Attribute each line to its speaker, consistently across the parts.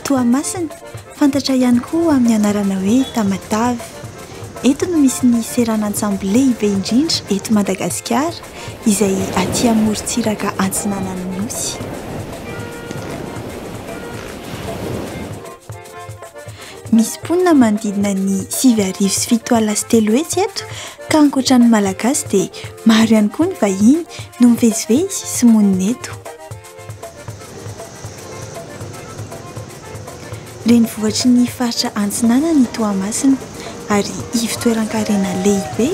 Speaker 1: Toamasina fantatra ihany koa amin'ny anarana hoe Tamatavy. Eto no misy ny seran'antsamby lehibe indrindra eto Madagasikara izay aty amorontsiraka Antsinanana Nosy. Misy ponina manodidina ny 8,7 hetsy eto ka ankoatran'ny malagasy dia maro ihany koa ny vahiny no mivezivezy sy monina eto. Renivohitry ny faritra Antsinanana ny Toamasina ary ivon-toeran-karena lehibe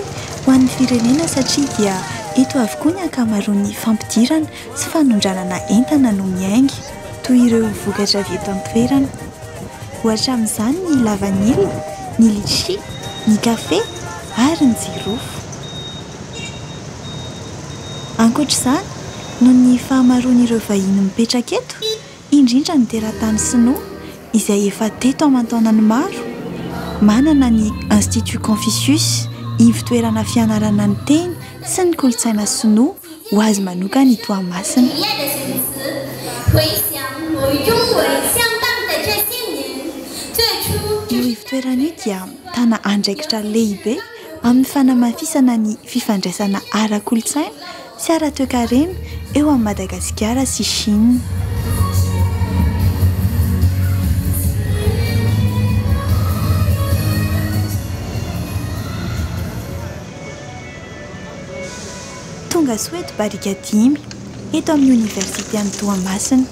Speaker 1: ho an'ny firenena satria dia eto avokoa ny ankamaroan'ny fampidirana sy fanondranana entana no miainga toy ireo vokatra avy eto an-toerana. Ohatra amin'izany ny lavanila, ny litchi, ny kafe ary ny jirofo. Ankoatr'izany, noho ny fahamaroan'ireo vahiny mipetraka eto, indrindra ny teratany Sinoa izay efa teto aman-taonany maro, manana ny Institut Confucius, ivon-toerana fianarana ny teny sy ny kolontsaina Sinoa ho azy manokana ny Toamasina. Io ivon-toerana io dia tana andraikitra lehibe amin'ny fanamafisana ny fifandraisana ara-kolontsaina sy ara-toe-karena eo amin'ny Madagasikara sy Chine. Tonga Soweto barika 5 eto amin'ny Université ny Toamasina.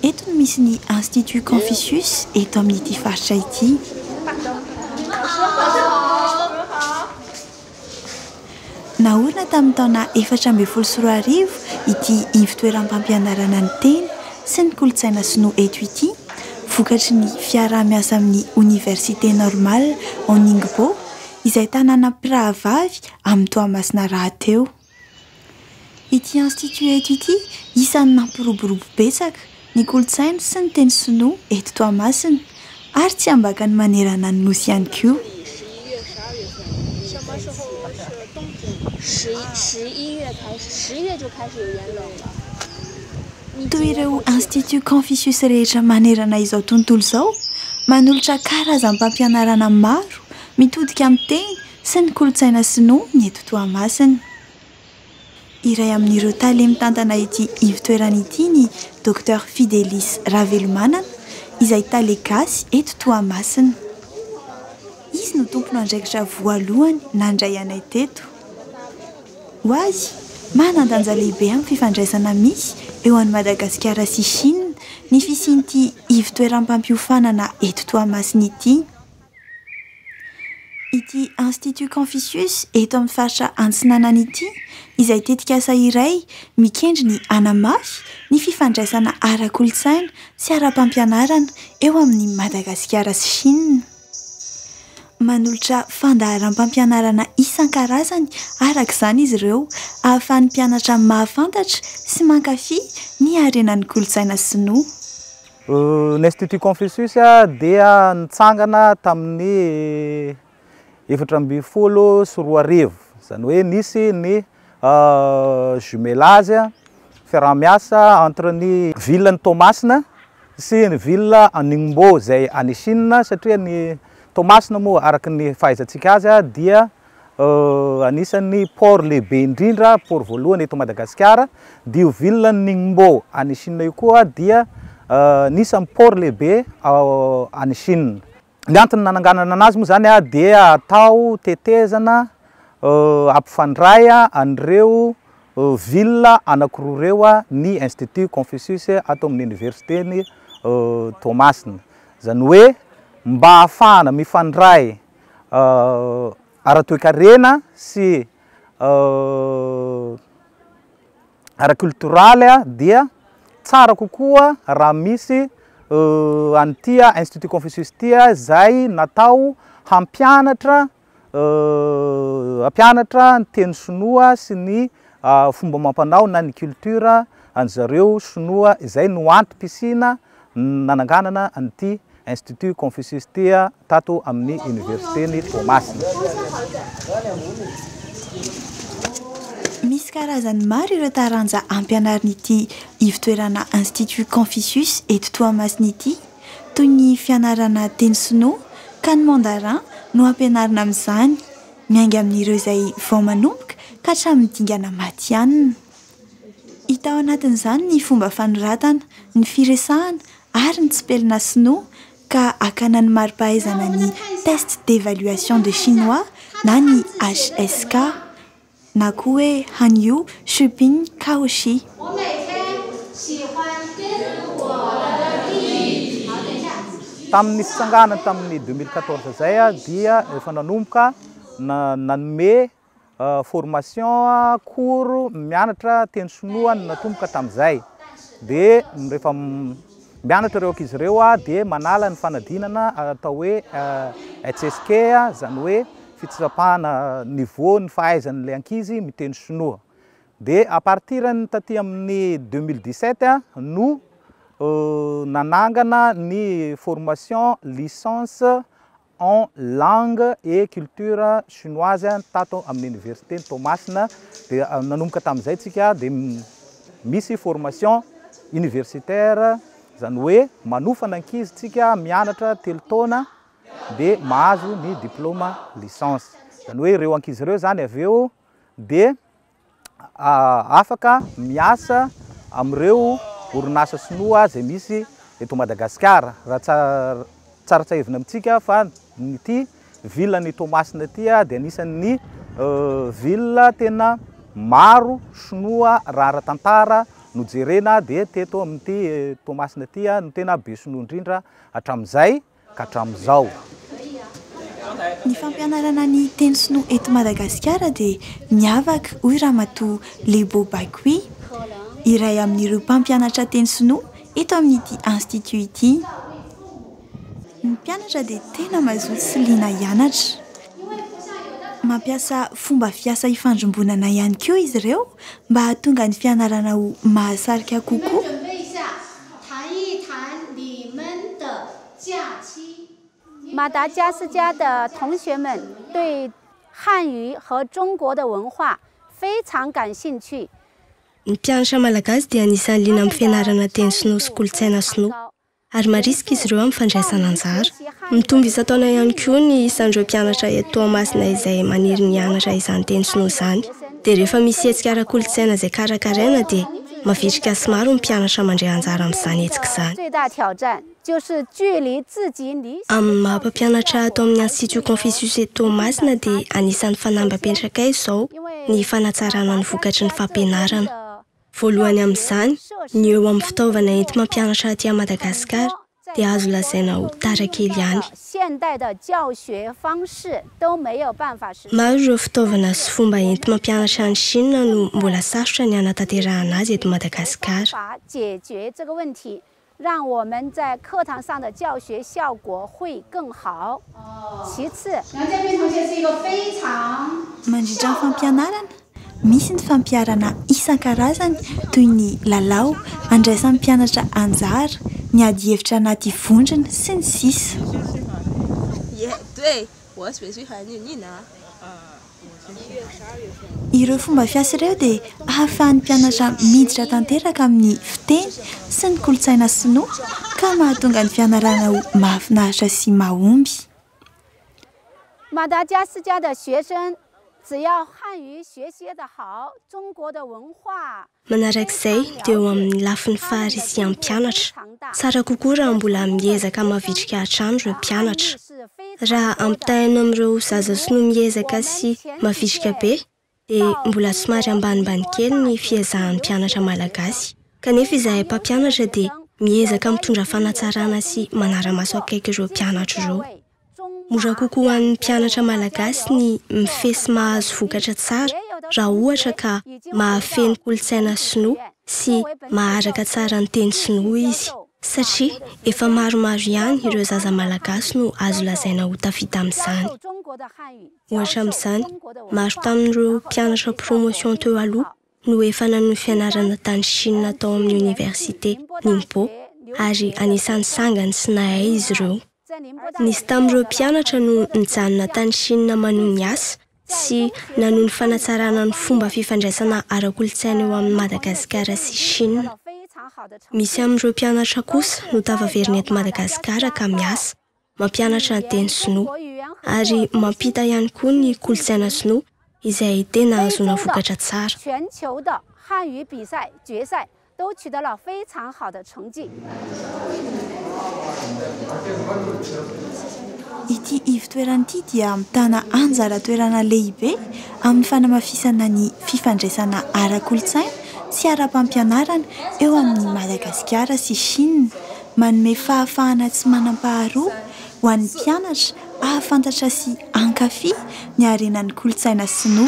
Speaker 1: Eto no misy ny Institut Confucius eto amin'ity faritra ity. Naorina tamin'ny taona 1440 ity ivon-toeram-pampianarana ny teny sy ny kolontsaina Sinoa eto ity, vokatry ny fiaraha-miasa amin'ny Université Normale en Ningbo izay tanàna mpirahavavy amin'ny Toamasina rahateo. Ity institut eto ity isan'ny nampiroborobo betsaka ny kolontsaina sy ny teny Sinoa eto Toamasina ary tsy ambaka ny manerana ny Nosy ihany koa. Toy ireo Institut Confucius rehetra manerana izao tontolo izao, manolotra karazam-pampianarana maro mitodika amin'ny teny sy ny kolontsaina Sinoa ny eto Toamasina. Iray amin'ireo tale mitantana ity ivon-toerana ity ny Dr Fidelis Ravelomanana izay tale gasy eto Toamasina. Izy no tompony andraikitra voalohany nandray anay teto. Ho azy, manan-danja lehibe amin'ny fifandraisana misy eo an'i Madagasikara sy Chine ny fisian'ity ivon-toeram-pampiofanana eto Toamasina ity. Ity Institut Confucius eto amin'ny faritra Antsinanana ity izay tetikasa iray mikendry ny anamafy ny fifandraisana ara-kolontsaina sy ara-pampianarana eo amin'ny Madagasikara sy Chine. Manolotra fandaharam-pampianarana isan-karazany arak'izany izy ireo ahafahan'ny mpianatra mahafantatra sy mankafy ny harenan'ny kolontsaina Sinoa.
Speaker 2: L'Institut Confucius dia nitsangana tamin'ny 1440 izany hoe nisy ny jumelage fiaraha-miasa entre ny ville ny Toamasina sy ny ville Ningbo izay any Chine satria ny Toamasina moa araka ny fahaizantsika azy dia anisan'ny port lehibe indrindra, port voalohany eto Madagasikara, dia io ville Ningbo any Chine io koa dia anisan'ny port lehibe any Chine. Ny antony nananganana anazy moa zany dia atao tetezana ampifandray an'ireo ville anankiroa ireo ny Institut Confucius ato amin'ny Université ny Toamasina. Izany hoe mba ahafahana mifandray ara-toe-karena sy ara-kulturaly dia tsara kokoa raha misy an'ity Institut Confucius tia izay natao hampianatra ny teny Sinoa sy ny fomba amampanao na ny culture an'zareo Sinoa izay no antom-pisina nananganana an'ity Institut Confucius tia tato amin'ny Université ny Toamasina.
Speaker 1: misy karazany maro ireo taranja ampianarina ity ivitoerana Institut Confucius eto Toamasina ity, toy ny fianarana teny sinoa ka ny mandarin no ampianarina amin'izany, miainga amin'ireo izay vao manomboka ka hatramin'ny dingana matianina. Hita ao anatin'izany ny fomba fanoratana, ny firesahana ary ny tsipelina sinoa ka hakana ny mari-pahaizana ny test d'évaluation de chinois na ny HSK na koa hoe Hanyu Shuping Kaoshi.
Speaker 2: Tamin'ny fitsanganana tamin'ny 2014 zay dia efa nanomboka nanome formation cours mianatra teny sinoa natomboka tamin'izay. Dia rehefa mianatra ireo ankizy ireo dia manala ny fanadinana atao hoe HSK, zany hoe fitsapahana niveau ny fahaizan'ilay ankizy miteny sinoa. Dia à partir ny taty amin'ny 2017 no nanangana ny formation licence en langue et culture chinoise tato amin'ny université Toamasina. Dia nanomboka tamin'izay tsika dia misy formation universitaire, zany hoe manofana ankizy tsika mianatra 3 taona dia mahazo ny diplôme licence. Zany hoe ireo ankizy ireo zany avy eo dia afaka miasa amin'ireo orinasa sinoa zay misy eto Madagasikara. Raha tsaratsahivina amintsika fa ity ville ny Toamasina ity dia anisan'ny ville tena maro sinoa raha ara-tantara no jerena, dia teto amin'ity Toamasina ity no tena be sinoa indrindra hatramin'izay ka hatramin'izao.
Speaker 1: Ny fampianarana ny teny sinoa eto Madagasikara dia miavaka hoy Ramatoa Lebo Bakui, iray amin'ireo mpampianatra teny sinoa eto amin'ity institut ity. Ny mpianatra dia tena mazoto sy liana hianatra. Mampiasa fomba fiasa ifandrombonana ihany koa izy ireo mba hahatonga ny fianarana ho mahasarika kokoa.
Speaker 3: Madagascar 的同学们对汉语和中国的文化非常感兴趣。
Speaker 4: Ny mpianatra malagasy dia anisan'ny liana amin'ny fianarana teny sinoa sy kolontsaina sinoa, ary marisika izy ireo amin'ny fandraisana anjara. Mitombo isan-taona ihany koa ny isan'ireo mpianatra eto Toamasina izay maniry ny hianatra izany teny sinoa izany. Dia rehefa misy hetsika ara-kolontsaina izay karakaraina dia mavitrika sy maro ny mpianatra mandray anjara amin'izany hetsika izany. Amin'ny maha-mpampianatra ato amin'ny Institut Confucius eto Toamasina dia anisan'ny fanambapetraka izao ny fanatsarana ny vokatry ny fampianarana. Voalohany amin'izany, ny eo amin'ny fitaovana enti-mampianatra aty Madagasikara dia azo lazaina ho tara kely ihany. Maro ireo fitaovana sy fomba enti-mampianatra ny Chine no mbola sarotra ny hanatanterahana azy eto Madagasikara.
Speaker 3: 让我们在课堂上的教学效果会更好。其次，
Speaker 1: mandritra ny fampianarana, misy ny fampiarana isan-karazany toy ny lalao, andraisan'ny mpianatra anjara, ny ady hevitra anaty vondrona sy ny sisa. Ireo fomba fiasa ireo dia ahafahan'ny mpianatra miditra tanteraka amin'ny fiteny sy ny kolontsaina sinoa ka mahatonga ny fianarana ho mahafinaritra sy mahomby.
Speaker 3: Madagascar 的学生只要汉语学习得好，中国的文化
Speaker 4: Manarak'izay dia eo amin'ny lafin'ny faharisian'ny mpianatra. Tsara kokoa raha mbola miezaka mavitrika hatrany ireo mpianatra. Raha ampitahaina amin'ireo zaza sinoa miezaka sy mavitrika be dia mbola somary ambanimbany kely ny fiezahan'ny mpianatra malagasy. Kanefa izahay mpampianatra dia miezaka mitondra fanatsarana sy manara-maso akaiky ireo mpianatra ireo. Mora kokoa ho an'ny mpianatra malagasy ny mifesy mahazo vokatra tsara raha ohatra ka mahafeno kolontsaina sinoa sy maharaka tsara ny teny sinoa izy. Satria efa maromaro ihany ireo zaza malagasy no azo lazaina ho tafita amin'izany. Ohatra amin'izany, maro tamin'ireo mpianatra promotion teo aloha no efa nanon fianarana tany Chine tao amin'ny université Ningbo ary anisan'ny sangany sy nahay izy ireo. Nisy tamin'ireo mpianatra no nijanona tany Chine manon ny asa sy nanoho ny fanatsarana ny fomba fifandraisana ara-kolontsaina eo amin'ny Madagasikara sy Chine. Misy amin'ireo mpianatra kosa no tavaverina eto Madagasikara ka miasa, mampianatra ny teny sinoa ary mampita ihany koa ny kolontsaina sinoa izay tena ahazoana vokatra tsara.
Speaker 1: Ity ivitoerana ity dia mitana anjara toerana lehibe amin'ny fanamafisana ny fifandraisana ara-kolontsaina sy ara-pampianarana eo amin'ny Madagasikara sy Chine, manome fahafahana tsy manam-paharoa ho an'ny mpianatra ahafantatra sy ankafy ny harenan'ny kolontsaina sinoa.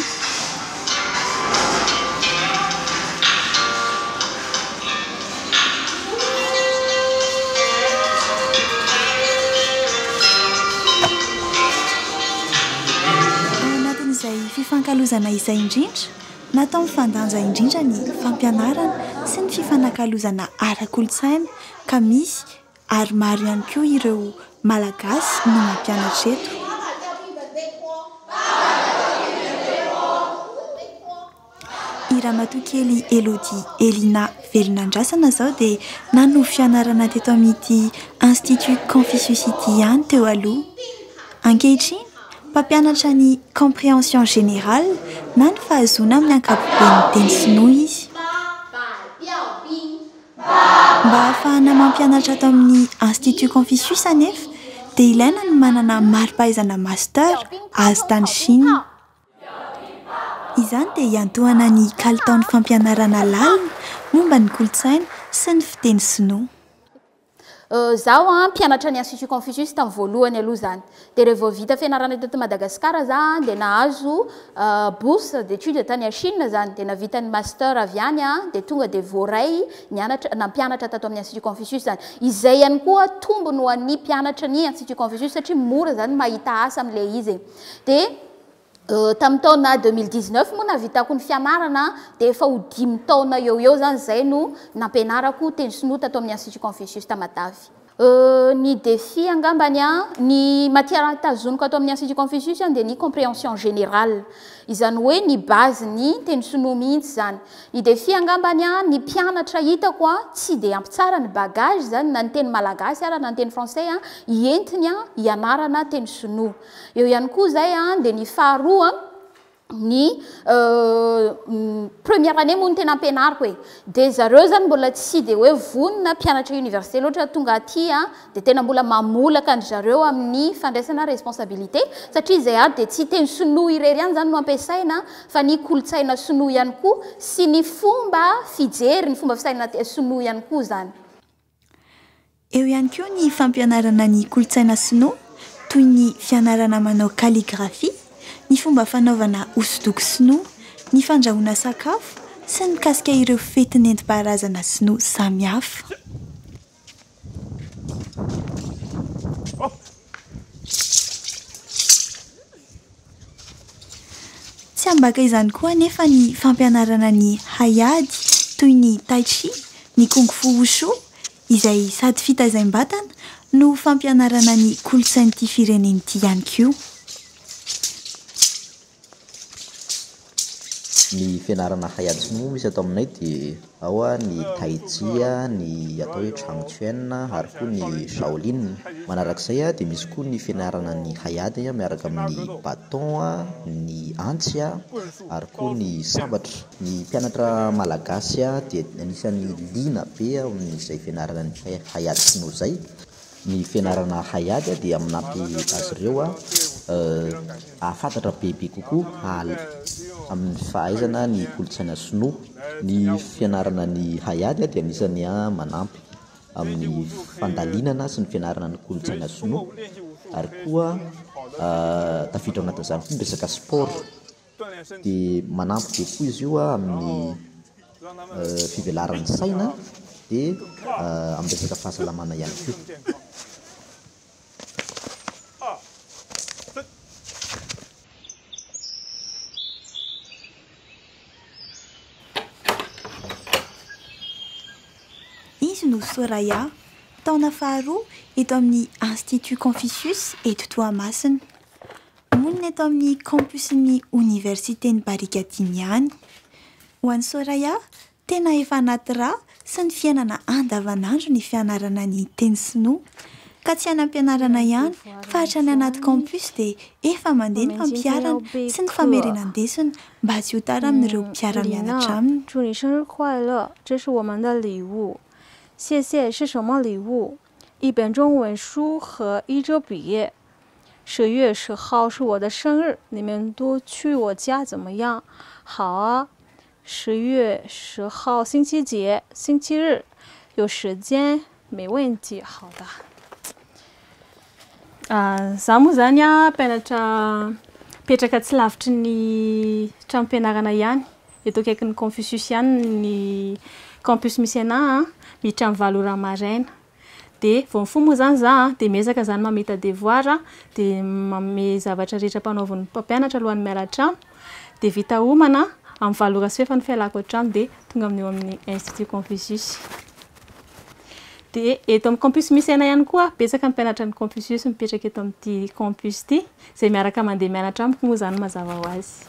Speaker 1: Fifankalozana izay indrindra natao mifandanja indrindra ny fampianarana sy ny fifanankalozana ara-kolontsaina ka misy ary maro ihany koa ireo malagasy no mampianatra eto. I ramatoa kely Elodie Elina Velonandrasana zao dia nanohy fianarana teto amin'ity Institut Confucius ity ihany teo aloha. Ankehitriny mpampianatra ny compréhension générale na ny fahazona amin'ny ankapobeny teny sinoa izy. Mba ahafahana mampianatra ato amin'ny Institut Confucius anefa dia ilaina ny manana mari-pahaizana master azo tany Chine. Izany dia hiantohana ny kalitaon'ny fampianarana lalina momba ny kolontsaina sy ny fiteny sinoa.
Speaker 5: Zaho mpianatra ny Institut Confucius tamin'ny voalohany aloha zany. Dia rehefa vita fianarana eto Madagasikara za dia nahazo bourse d'études tany Chine zany, dia navita ny master avy any dia tonga dia voaray nampianatra tato amin'ny Institut Confucius zany. Izay ihany koa tombony ho an'ny mpianatra ny Institut Confucius satria mora zany mahita asa amin'ilay izy. Dia tamin'ny taona 2019 moa navitako ny fianarana dia efa ho 5 taona eo zany zay no nampianarako teny sinoa tato amin'ny Institut Confucius Tamatavy. Ny défi angambany ny matière tazoniko ato amin'ny Institut Confucius dia ny compréhension générale. Izany hoe ny base ny teny sinoa mihitsy zany. Ny défi angambany ny mpianatra hitako tsy dia ampy tsara ny bagage zany na ny teny malagasy ara na ny teny français hientiny hianarana teny sinoa. Eo ihany koa zay dia ny faharoa ny première année moa ny tena ampianariko e. Dia zareo zany mbola tsy dia hoe vonona mpianatra université loatra tonga aty dia tena mbola mamolaka ny zareo amin'ny fandraisana responsabilité satria izay dia tsy teny sinoa irery ihany zany no ampiasaina fa ny kolontsaina sinoa ihany koa sy ny fomba fijery ny fomba fisaina sinoa ihany koa zany.
Speaker 1: Eo ihany koa ny fampianarana ny kolontsaina sinoa toy ny fianarana manao calligraphie, ny fomba fanaovana hosodoko sinoa, ny fandrahoana sakafo sy ny mikasika ireo fety nentim-paharazana sinoa samihafa. Tsy ambaka izany koa nefa ny fampianarana ny hayady toy ny tai chi, ny kung fu wushu izay sady fitaizam-batana no fampianarana ny kolontsain'ity firenen'ity ihany koa.
Speaker 6: Ny fianarana hayady sinoa misy atao aminay dia ao ny tai chi, ny atao hoe Chang Chuan ary koa ny Shaolin. Manarak'izay dia misy koa ny fianarana ny hayady miaraka amin'ny baton, ny antsy ary koa ny sabatra. Ny mpianatra malagasy dia anisan'ny liana be amin'izay fianarana ny hayady sinoa zay. Ny fianarana hayady dia manampy azy ireo ahafantatra bebe kokoa amin'ny fahaizana ny kolontsaina sinoa. Ny fianarana ny hayady dia anisany manampy amin'ny fandalinana sy ny fianarana ny kolontsaina sinoa ary koa tafiditra anatin'izany koa ny resaka sport dia manampy be koa izy io amin'ny fivelaran'ny saina dia amin'ny resaka fahasalamana ihany koa.
Speaker 1: Izy no Soraya, taona faharoa eto amin'ny Institut Confucius eto Toamasina. Moa aminy eto amin'ny campusny universitény Barikatiny ihany. Ho an'ny Soraya, tena efa anaty rà sy ny fiainana andavanandro ny fianarana ny teny sinoa. Ka tsy any am-pianarana ihany, fa hatrany anaty campus dia efa mandeha ny fampiarana sy ny famerenandesiny mba tsy ho tara amin'ireo mpiara-mianatra aminy.
Speaker 7: 祝你生日快乐，这是我们的礼物。谢谢是什么礼物？一本中文书和一支笔。10月10号是我的生日，你们都去我家怎么样？好啊。10月10号星期几？星期日，有时间，没问题。好的。Zaho moa zany mpianatra petraka tsy lavitry ny trano-pianarana ihany. Eto akaikin'ny Confucius ihany ny campus misy anahy miditra amin'ny 7 ora maraina. Dia vao mifoha moa zany za dia miezaka zany mamita devoir dia manome zavatra rehetra mpanaovan'ny mpampianatra alohan'ny miala-trano. Dia vita homana amin'ny 7 ora sy ny fialako an-trano dia tonga amin'eo amin'ny Institut Confucius. Dia eto amin'ny campus misy ana ihany koa betsaka ny mpianatra ny Confucius mipetraka eto amin'ity campus ity izay miaraka mandeha mianatra amiko moa zany mazava ho azy.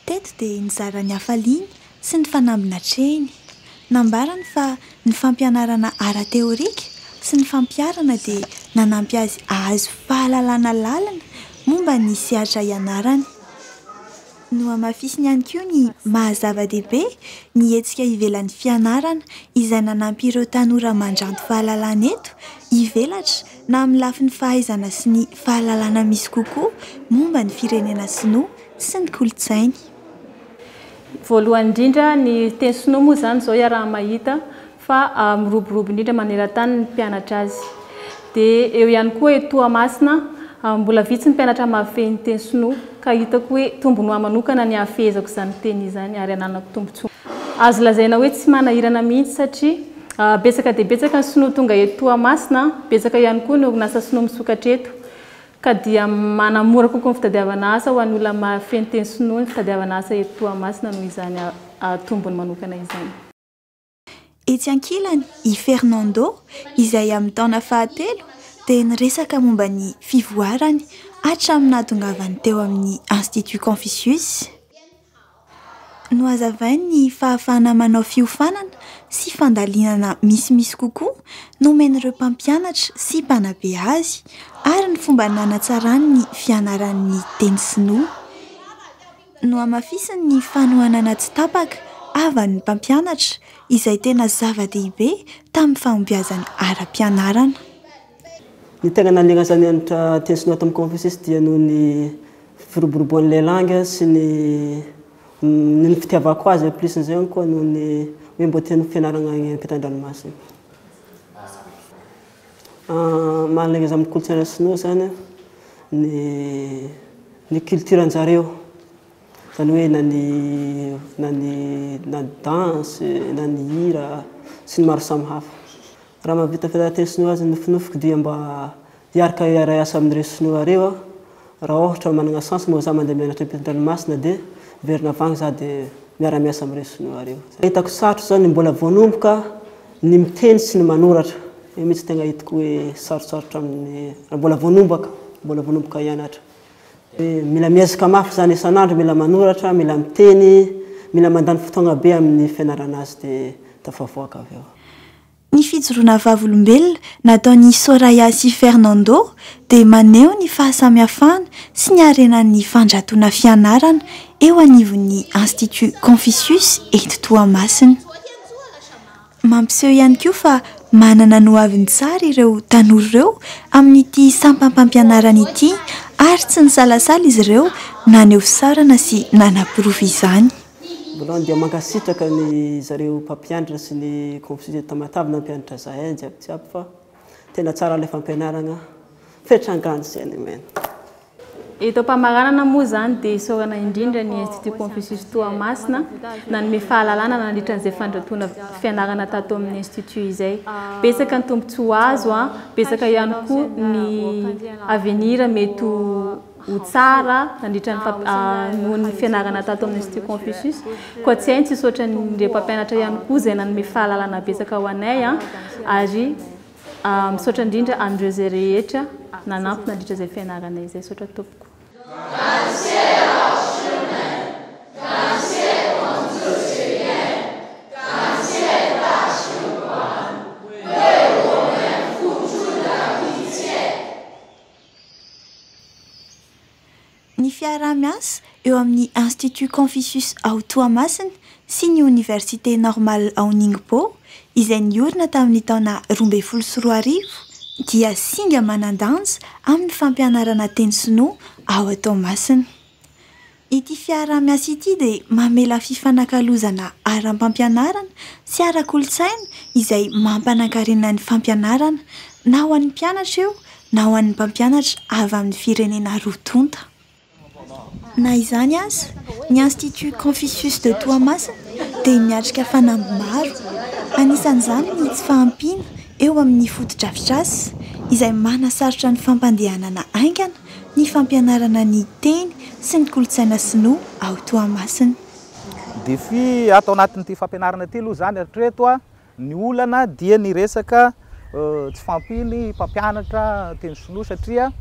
Speaker 1: Teto dia nizara ny hafaliany sy ny fanambina treny. Nambarany fa ny fampianarana ara-teorika sy ny fampiarana dia nanampy azy ahazo fahalalana lalina momba ny sehatra ianarany. No amafisiny ihany koa ny mahazava-dehibe ny hetsika ivelan'ny fianarana izay nanampy ireo tanora mandranto fahalalana eto hivelatra na amin'ny lafin'ny fahaizana sy ny fahalalana misy kokoa momba ny firenena sinoa sy ny kolontsainy.
Speaker 7: Voalohany indrindra ny teny sinoa moa zany zao iaraha mahita fa miroborobo indrindra maneran-tany ny mpianatra azy. Dia eo ihany koa eto Toamasina mbola vitsy ny mpianatra mahafehy ny teny sinoa ka hitako hoe tombony ho manokana ny hafehezako izany teny izany ary ananako tombontsoa. Azo lazaina hoe tsy manahirana mihitsy satria betsaka dia betsaka ny sinoa tonga eto Toamasina, betsaka ihany koa ny orinasa sinoa misokatra eto. Ka dia manamora kokoa ny fitadiavana asa ho an'ny olona mahafehy ny teny sinoa ny fitadiavana asa eto Toamasina noho izany tombony manokana izany.
Speaker 1: Etsy ankilany i Fernando izay amin'ny taona fahatelo dia niresaka momba ny fivoarany hatramin'ny nahatongavany teo amin'ny Institut Confucius. No hazavainy ny fahafahana manao fiofanana sy fandalinana misimisy kokoa nomen'ireo mpampianatra sy mpanabe azy ary ny fomba nanatsarany ny fianaran'ny teny sinoa. No amafisiny ny fanohanana tsy tapaka avan'ny mpampianatra izay tena zava-dehibe tamin'ny fahombiazany ara-pianarana.
Speaker 8: Ny tegna naliana zany anatra teny sinoa tamin'ny Confucius dia noho ny firoboroboan'ilay langue sy ny fitiavako azy plus n'izay ihany koa noho ny hoe mbo teny fianarana any ampitan-dranomasina. Mahaliana amin'ny kolontsaina sinoa zany ny culture-njareo. Zany hoe na ny danse, na ny hira sy ny maro samihafa. Raha mahavita fianaranteny sinoa azy nofinofiko dia mba hiaraka iara asa amin'ireo sinoa reo raha ohatra manana chance moa za mandeha mianatra ampitan-dranomasina dia verina avagny za dia miara-miasa amin'ireo sinoa reo. Hitako sarotra zany mbola voanomboka ny miteny sy ny manoratra. Mihitsy tegna hitako hoe sarosarotra amin'ny mbola voanomboka hianatra. Mila miezaka mafy zany isan'andro, mila manoratra, mila miteny, mila mandany fotoagna be amin'ny fianarana azy dia tafavoaka avy eo.
Speaker 1: Ny fijoroana vavolombelona nataon'ny Soraya sy Fernando dia maneho ny fahasamihafana sy ny harenan'ny fandratoana fianarana eo anivon'ny Institut Confucius eto Toamasina. Mampiseho ihany koa fa manana no avy tsara ireo tanora ireo amin'ity sampam-pampianarana ity ary tsy nisalasala izy ireo naneho fisarana sy nanam-pirofo izany.
Speaker 8: Voalohany dia mankasitraka ny zareo mpampianatra sy ny Confucius tamatavy na mpianatra zahay jiabijiaby fa tena tsara ilay fampianarana fetrangany izany mena.
Speaker 7: Eto Mpamaranana moa zany dia isaorana indrindra ny Institut Confucius Toamasina nanome fahalalana nandritran'izay fandratoana fianarana tato amin'ny institut izay. Betsaka ny tombontsoa azo, betsaka ihany koa ny avenir mety ho tsara nandritra noho ny fianarana tato amin'ny Institut Confucius. Koa tsy hainy tsy saotra n'ireo mpampianatra ihany koa izay nanome fahalalana betsaka ho anay ary misaotra indrindra andreo zay rehetra nanampy nandritra zay fianarana izay saotra tompoko.
Speaker 1: Ny fiarah-miasa eo amin'ny Institut Confucius ao Toamasina sy ny Université Normale ao Ningbo izay niorina tamin'ny taona 2014 dia singa manan-danja amin'ny fampianarana teny sinoa ao Toamasina. Ity fiarah-miasa ity dia mamela fifanakalozana ara-pampianarana sy ara-kolotsaina izay mampanankarena ny fampianarana na ho an'ny mpianatra eo na ho an'ny mpampianatra avy amin'ny firenena rotonta. Na izany aza, ny Institut Confucius de Toamasina dia miatrika fanamby maro. Anisan'izany ny tsy fahampiana eo amin'ny foto-drafitrasa izay manasarotra ny fampandehanana aingana ny fampianarana ny teny sy ny kolotsaina sinoa ao Toamasina.
Speaker 2: Défi atao anatin'ity fampianarana ity aloha zany hatreto ny olana dia ny resaka tsy fampiny mpampianatra teny sinoa satria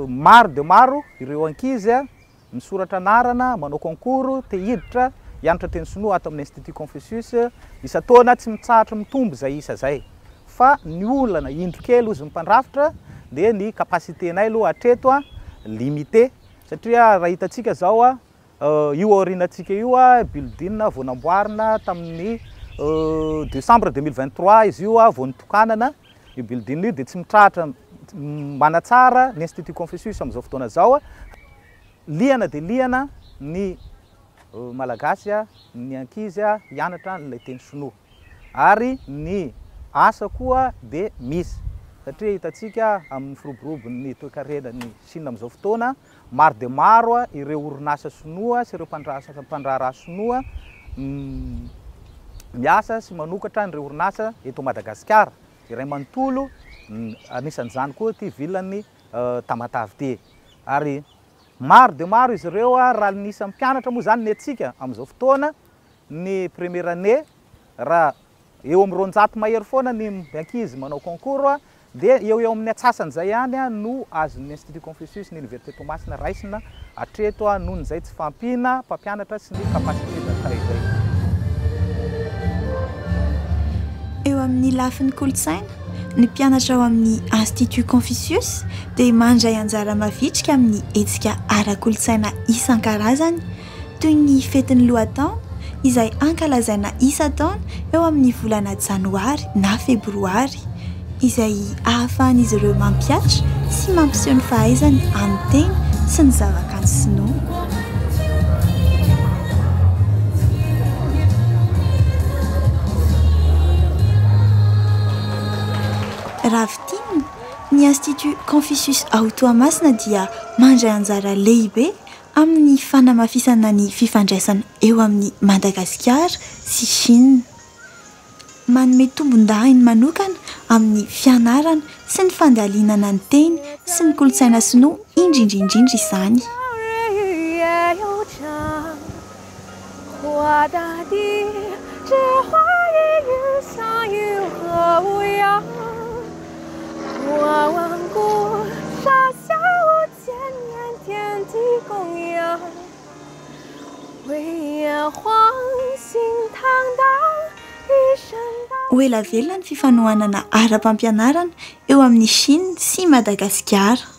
Speaker 2: maro dia maro ireo ankizy misoratra anarana manao concours te hiditra hianatra teny sinoa ato amin'ny Institut Confucius isa-taona tsy mitsahatra mitombo zay isa zay fa ny olana indro kely ozy mpandrafitra dia ny capacité-nay aloha hatreto limité satria raha hitantsika zao io aorinatsika io building vao namboarina tamin'ny décembre 2023 izy io vao nitokanana io building io dia tsy mitrahatra manatsara ny Institut Confucius amin'izao fotoana zao liana dia liana ny malagasy ny ankizy hianatra n'ilay teny sinoa ary ny asa koa dia misy satria hitantsika amin'ny firoborobon'ny toe-karena ny Chine amin'izao fotoana maro dia maro ireo orinasa sinoa sy ireo mpandraharaha sinoa miasa sy manokatra ireo orinasa eto Madagasikara iray manontolo anisan'izany koa ty vilan'ny Tamatavy ty ary maro dia maro izy ireo raha nisy mpianatra moa zany ny atsika amin'izao fotoana ny première année raha eo amin'ny 200 mahery foana ny ankizy manao concours dia eo amin'ny atsasan'izay ihany no azon'ny Institut Confucius ny Université Toamasina raisina hatreto noho n'izay tsy fampiana mpampianatra sy ny capacité zay.
Speaker 1: Eo amin'ny lafin'ny kolotsaina ny mpianatra ao amin'ny Institut Confucius dia mandray anjara mavitrika amin'ny hetsika ara-kolotsaina isan-karazany toy ny fetin'ny lohataona izay ankalazaina isa-taona eo amin'ny volana janoary na febroary izay ahafahan'izy ireo mampiatra sy mampiseho ny fahaizany amin'ny teny sy ny zavakanto sinoa. Ravitinina ny Institut Confucius ao Toamasina dia mandray anjara lehibe amin'ny fanamafisana ny fifandraisana eo amin'ny Madagasikara sy Chine. Manome tombon-dahiny manokana amin'ny fianarana sy ny fandalinana ny teny sy ny kolotsaina sinoa indrindrindrindra izany. Ho ela velona ny fifanohanana ara-pampianarana eo amin'ny Chine sy Madagasikara.